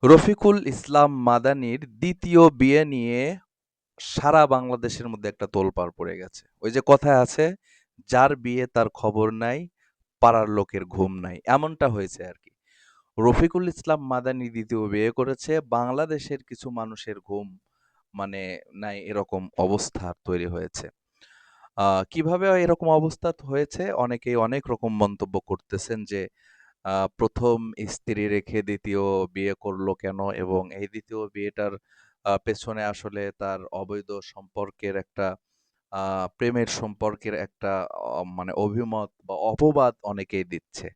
রফিকুল ইসলাম মাদানির দ্বিতীয় বিয়ে নিয়ে সারা বাংলাদেশের মধ্যে একটা তোলপাড় পড়ে গেছে। ওই যে কথায় আছে, যার বিয়ে তার খবর নাই, পাড়ার লোকের ঘুম নাই। এমনটা হয়েছে আরকি। রফিকুল ইসলাম মাদানি দ্বিতীয় বিয়ে করেছে, বাংলাদেশের কিছু মানুষের ঘুম মানে নাই, এরকম অবস্থা তৈরি হয়েছে। কিভাবে এরকম অবস্থা হয়েছে? অনেকেই অনেক রকম মন্তব্য করতেছেন যে ১ম স্ত্রী রেখে ২য় বিয়ে করলো কেন? এবং এই ২য় বিয়েটার পেছনে আসলে তার অবৈধ সম্পর্কের একটা আ প্রেমের সম্পর্কের একটা মানে অভিমত বা অপবাদ অনেকেই দিচ্ছে।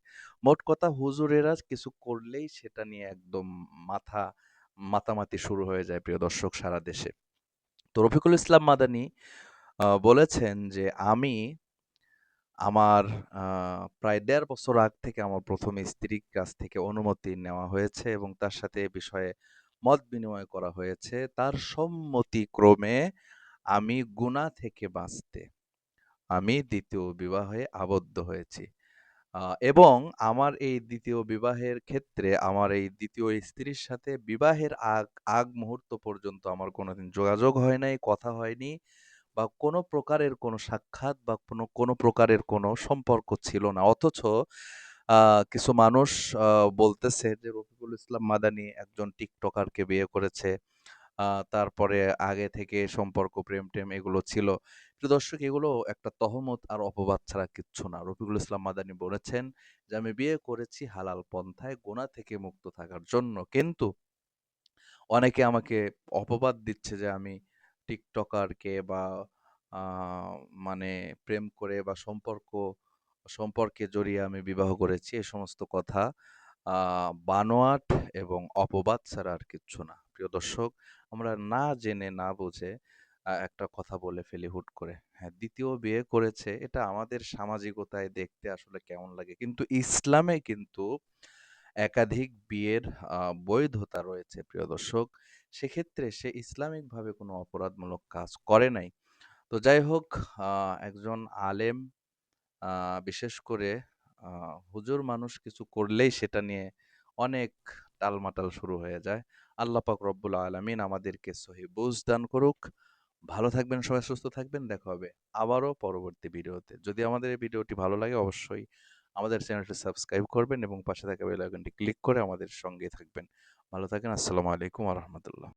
মোট কথা হুজুরেরা কিছু করলেই সেটা নিয়ে একদম মাথা মাতামাতি শুরু হয়ে যায়, প্রিয় দর্শক, সারা দেশে। তো রফিকুল ইসলাম মাদানি বলেছেন যে, "আমি আমার আ প্রায় ১.৫ বছর আগ থেকে আমার ১ম স্ত্রীর কাছ থেকে অনুমতি নেওয়া হয়েছে এবং তার সাথে এ বিষয়ে মত বিনিময় করা হয়েছে। তার সম্মতিক্রমে আমি গুনাহ থেকে বাঁচতে আমি ২য় বিবাহে আবদ্ধ হয়েছি। আ এবং আমার এই ২য় বিবাহের ক্ষেত্রে আমার এই ২য় স্ত্রীর সাথে বিবাহের আগ মুহূর্ত পর্যন্ত আমার কোনোদিন যোগাযোগ হয় নাই, কথা হয়নি বা কোনো প্রকারের কোনো সাক্ষাৎ বা কোনো প্রকারের কোনো সম্পর্ক ছিল না। অথচ আ কিছু মানুষ আ বলতেছে যে রফিকুল ইসলাম মাদানি একজন টিকটকারকে বিয়ে করেছে। আ তারপরে আগে থেকে সম্পর্ক, প্রেম-টেম এগুলো ছিল। প্রিয় দর্শক, এগুলো একটা তহমত আর অপবাদ ছাড়া কিচ্ছু না। রফিকুল ইসলাম মাদানি বলেছেন যে, "আমি বিয়ে করেছি হালাল পন্থায় গুনাহ থেকে মুক্ত থাকার জন্য।" কিন্তু অনেকে আমাকে অপবাদ দিচ্ছে যে আমি টিকটকারকে বা আ মানে প্রেম করে বা সম্পর্কে জড়িয়ে আমি বিবাহ করেছি। এ সমস্ত কথা আ বানোয়াট এবং অপবাদ ছাড়া আর কিচ্ছু না। প্রিয় দর্শক, আমরা না জেনে না বুঝে একটা কথা বলে ফেলি হুট করে। হ্যাঁ, ২য় বিয়ে করেছে, এটা আমাদের সামাজিকতায় দেখতে আসলে কেমন লাগে। কিন্তু ইসলামে কিন্তু একাধিক বিয়ের আ বৈধতা রয়েছে, প্রিয় দর্শক। সেক্ষেত্রে সে ইসলামিকভাবে কোনো অপরাধমূলক কাজ করে নাই। তো যাই হোক, আ একজন আলেম, আ বিশেষ করে আ হুজুর মানুষ কিছু করলেই সেটা নিয়ে অনেক টালমাটাল শুরু হয়ে যায়। আল্লাহ পাক রব্বুল আলামিন আমাদেরকে সহি বুঝ দান করুক। ভালো থাকবেন সবাই, সুস্থ থাকবেন। দেখা হবে আবারও পরবর্তী ভিডিওতে। যদি আমাদের এই ভিডিওটি ভালো লাগে, অবশ্যই আমাদের চ্যানেলটি সাবস্ক্রাইব করবেন এবং পাশে থাকা বেল আইকনটি ক্লিক করে আমাদের সঙ্গে থাকবেন। ভালো থাকেন। আসসালামু আলাইকুম ওয়া রাহমাতুল্লাহ।